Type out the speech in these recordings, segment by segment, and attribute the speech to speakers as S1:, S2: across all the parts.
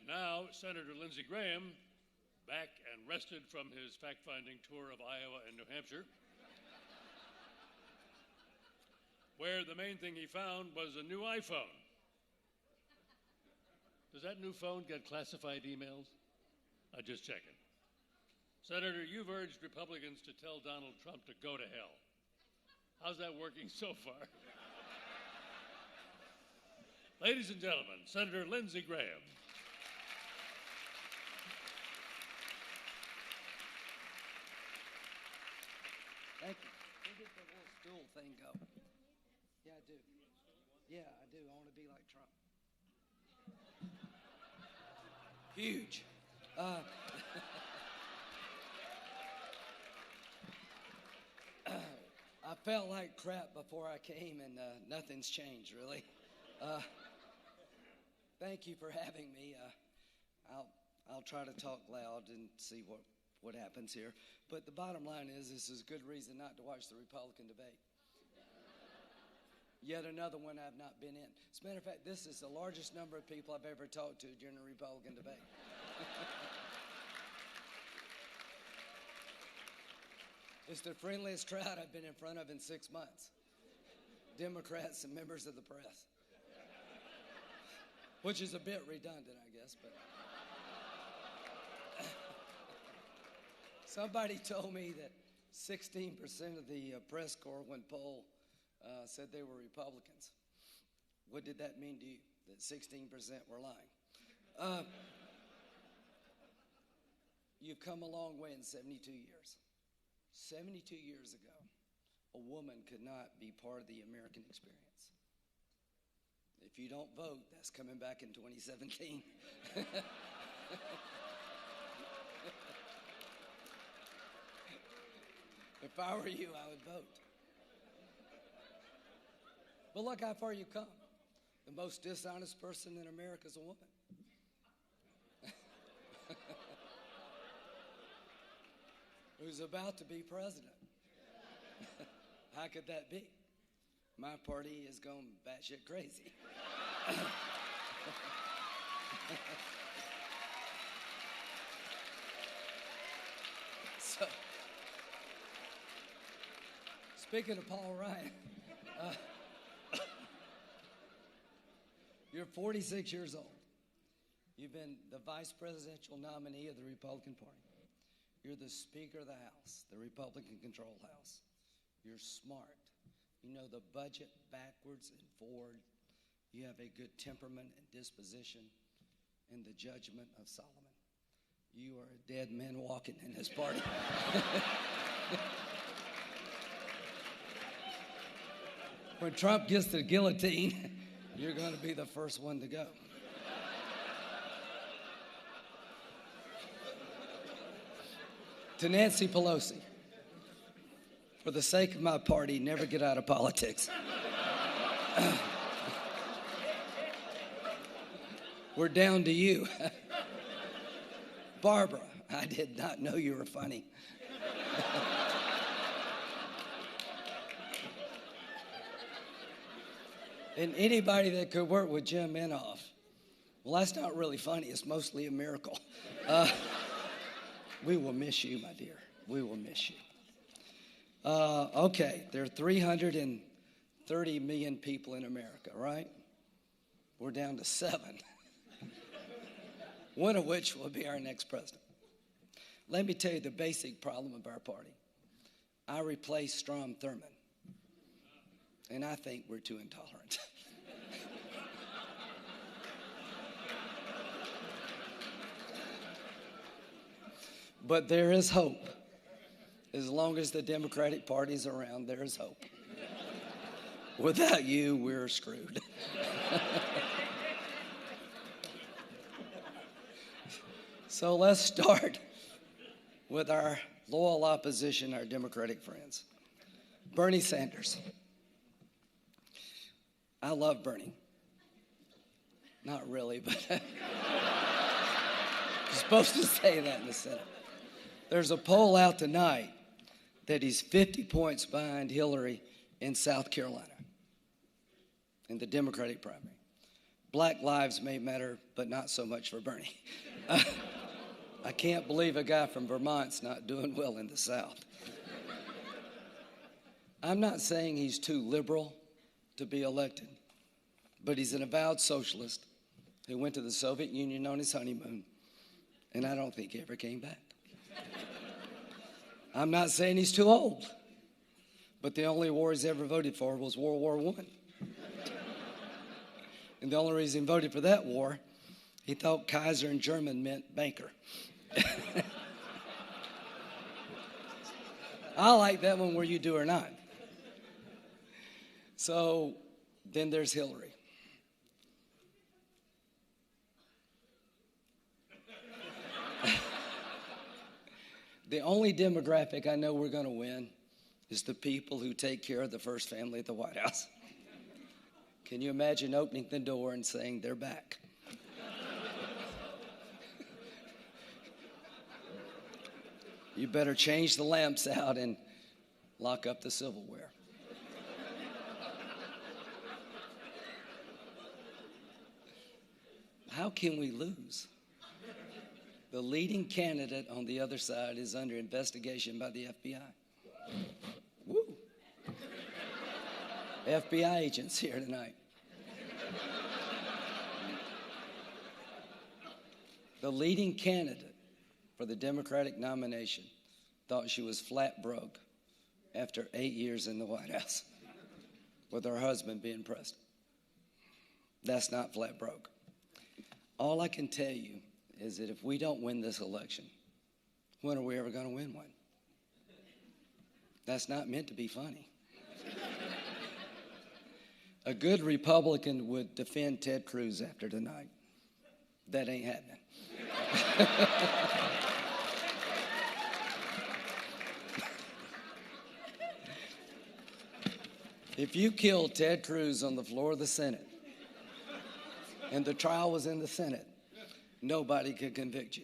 S1: now, Senator Lindsey Graham, back and rested from his fact-finding tour of Iowa and New Hampshire, where the main thing he found was a new iPhone. Does that new phone get classified emails? I'm just checking. Senator, you've urged Republicans to tell Donald Trump to go to hell. How's that working so far? Ladies and gentlemen, Senator Lindsey Graham.
S2: Thank you. Can we get the little stool thing go? Yeah, I do. Yeah, I do. I want to be like Trump. Huge. I felt like crap before I came, and nothing's changed, really. Thank you for having me. I'll try to talk loud and see what happens here. But the bottom line is, this is a good reason not to watch the Republican debate. Yet another one I've not been in. As a matter of fact, this is the largest number of people I've ever talked to during a Republican debate. It's the friendliest crowd I've been in front of in 6 months. Democrats and members of the press. Which is a bit redundant, I guess, but... Somebody told me that 16% of the press corps, when polled, said they were Republicans. What did that mean to you? That 16% were lying? You've come a long way in 72 years. 72 years ago, a woman could not be part of the American experience. If you don't vote, that's coming back in 2017. If I were you, I would vote. But look how far you've come. The most dishonest person in America is a woman. Who's about to be president. How could that be? My party is going batshit crazy. So, speaking of Paul Ryan, you're 46 years old. You've been the vice presidential nominee of the Republican Party. You're the Speaker of the House, the Republican-controlled House. You're smart. You know the budget backwards and forward. You have a good temperament and disposition and the judgment of Solomon. You are a dead man walking in this party. When Trump gets to the guillotine, you're going to be the first one to go. To Nancy Pelosi, for the sake of my party, never get out of politics. We're down to you. Barbara, I did not know you were funny. And anybody that could work with Jim Inhofe, well, that's not really funny. It's mostly a miracle. We will miss you, my dear. We will miss you. Okay, there are 330 million people in America, right? We're down to 7. One of which will be our next president. Let me tell you the basic problem of our party. I replaced Strom Thurmond, and I think we're too intolerant. But there is hope. As long as the Democratic Party is around, there is hope. Without you, we're screwed. So let's start with our loyal opposition, our Democratic friends. Bernie Sanders. I love Bernie. Not really, but you're supposed to say that in the Senate. There's a poll out tonight that he's 50 points behind Hillary in South Carolina in the Democratic primary. Black lives may matter, but not so much for Bernie. I can't believe a guy from Vermont's not doing well in the South. I'm not saying he's too liberal to be elected, but he's an avowed socialist who went to the Soviet Union on his honeymoon, and I don't think he ever came back. I'm not saying he's too old, but the only war he's ever voted for was World War I. And the only reason he voted for that war, he thought Kaiser in German meant banker. I like that one where you do or not. So then there's Hillary. The only demographic I know we're going to win is the people who take care of the first family at the White House. Can you imagine opening the door and saying they're back? You better change the lamps out and lock up the silverware. How can we lose? The leading candidate on the other side is under investigation by the FBI. Woo! FBI agents here tonight. The leading candidate for the Democratic nomination thought she was flat broke after 8 years in the White House with her husband being president. That's not flat broke. All I can tell you is that if we don't win this election, when are we ever going to win one? That's not meant to be funny. A good Republican would defend Ted Cruz after tonight. That ain't happening. If you killed Ted Cruz on the floor of the Senate and the trial was in the Senate, nobody could convict you.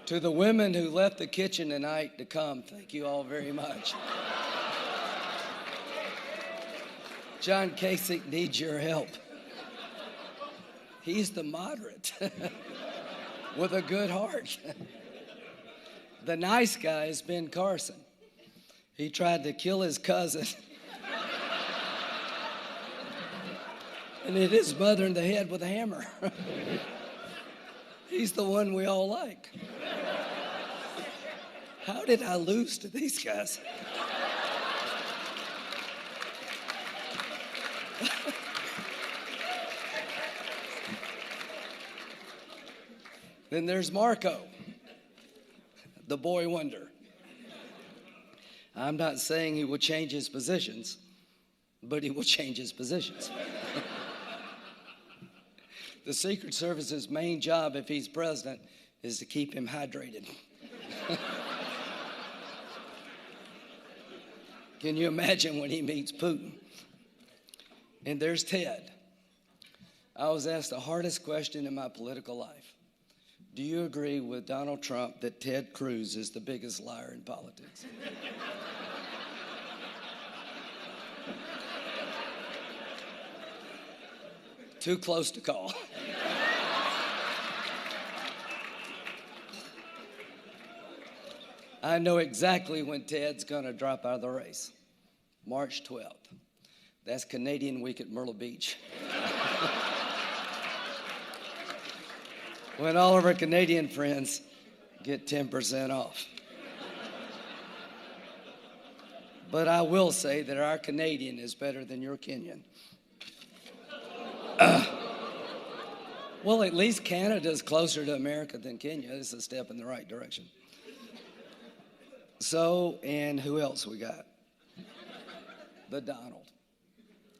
S2: To the women who left the kitchen tonight to come, thank you all very much. John Kasich needs your help. He's the moderate with a good heart. The nice guy is Ben Carson. He tried to kill his cousin and hit his mother in the head with a hammer. He's the one we all like. How did I lose to these guys? Then there's Marco, the boy wonder. I'm not saying he will change his positions, but he will change his positions. The Secret Service's main job, if he's president, is to keep him hydrated. Can you imagine when he meets Putin? And there's Ted. I was asked the hardest question in my political life. Do you agree with Donald Trump that Ted Cruz is the biggest liar in politics? Too close to call. I know exactly when Ted's going to drop out of the race. March 12th. That's Canadian Week at Myrtle Beach. When all of our Canadian friends get 10% off. But I will say that our Canadian is better than your Kenyan. Well, at least Canada's closer to America than Kenya. It's a step in the right direction. So, and who else we got? The Donald.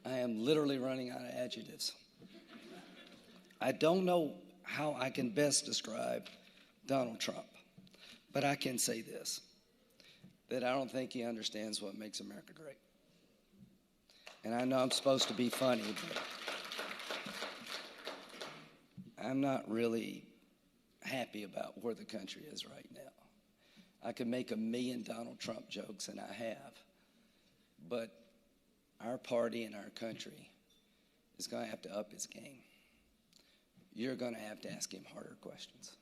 S2: I am literally running out of adjectives. I don't know how I can best describe Donald Trump, but I can say this, that I don't think he understands what makes America great. And I know I'm supposed to be funny, I'm not really happy about where the country is right now. I could make 1,000,000 Donald Trump jokes, and I have. But our party and our country is going to have to up its game. You're going to have to ask him harder questions.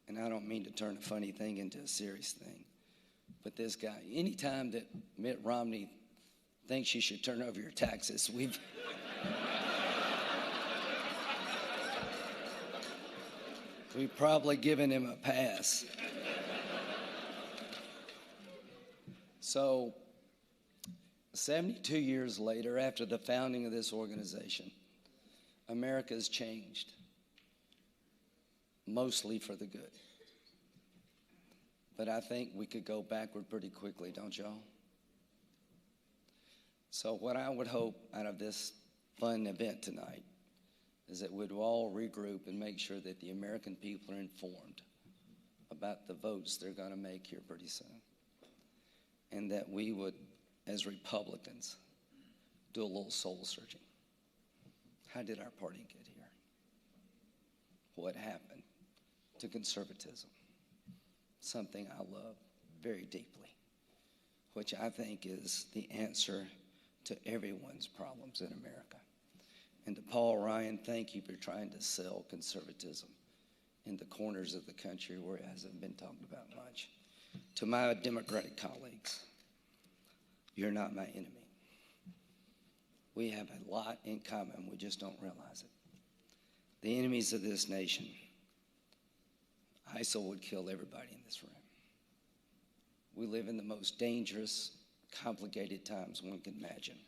S2: And I don't mean to turn a funny thing into a serious thing. But this guy, anytime that Mitt Romney thinks you should turn over your taxes, we've probably given him a pass. So 72 years later, after the founding of this organization, America has changed, mostly for the good. But I think we could go backward pretty quickly, don't y'all? So what I would hope out of this fun event tonight is that we'd all regroup and make sure that the American people are informed about the votes they're going to make here pretty soon. And that we would, as Republicans, do a little soul searching. How did our party get here? What happened to conservatism? Something I love very deeply, which I think is the answer to everyone's problems in America. And to Paul Ryan, thank you for trying to sell conservatism in the corners of the country where it hasn't been talked about much. To my Democratic colleagues, you're not my enemy. We have a lot in common, we just don't realize it. The enemies of this nation, ISIL would kill everybody in this room. We live in the most dangerous, complicated times one can imagine.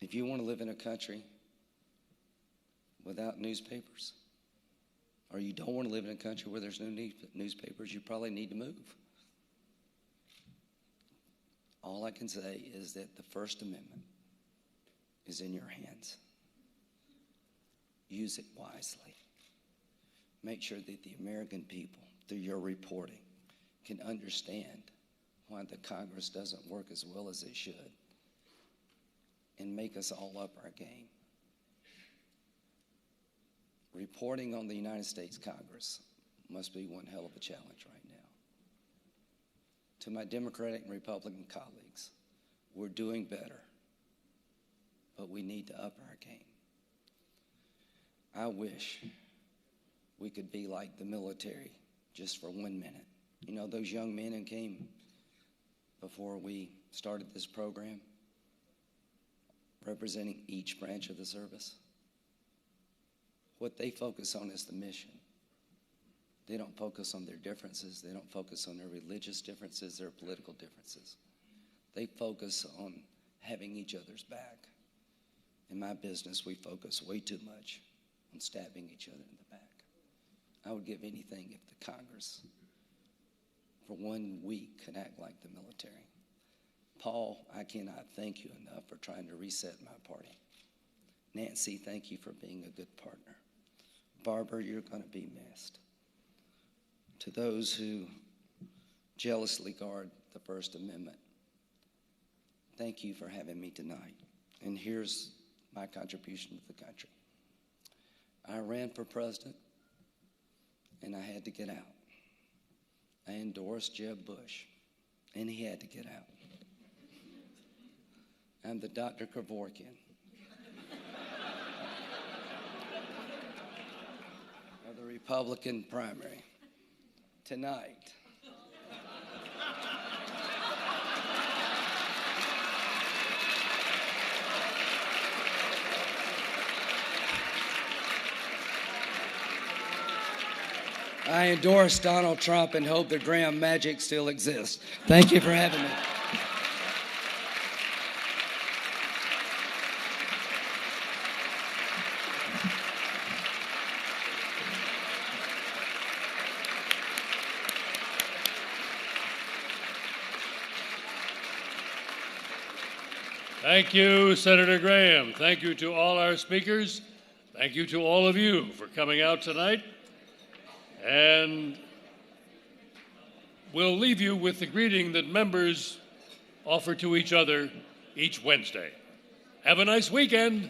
S2: If you want to live in a country without newspapers, or you don't want to live in a country where there's no newspapers, you probably need to move. All I can say is that the First Amendment is in your hands. Use it wisely. Make sure that the American people, through your reporting, can understand why the Congress doesn't work as well as it should, and make us all up our game. Reporting on the United States Congress must be one hell of a challenge right now. To my Democratic and Republican colleagues, we're doing better, but we need to up our game. I wish we could be like the military just for 1 minute. You know, those young men who came before we started this program, representing each branch of the service. What they focus on is the mission. They don't focus on their differences. They don't focus on their religious differences, their political differences. They focus on having each other's back. In my business, we focus way too much on stabbing each other in the back. I would give anything if the Congress, for 1 week, could act like the military. Paul, I cannot thank you enough for trying to reset my party. Nancy, thank you for being a good partner. Barbara, you're going to be missed. To those who jealously guard the First Amendment, thank you for having me tonight. And here's my contribution to the country. I ran for president, and I had to get out. I endorsed Jeb Bush, and he had to get out. I'm the Dr. Kevorkian of the Republican primary. Tonight, I endorse Donald Trump and hope that Graham magic still exists. Thank you for having me.
S1: Thank you, Senator Graham. Thank you to all our speakers. Thank you to all of you for coming out tonight. And we'll leave you with the greeting that members offer to each other each Wednesday. Have a nice weekend.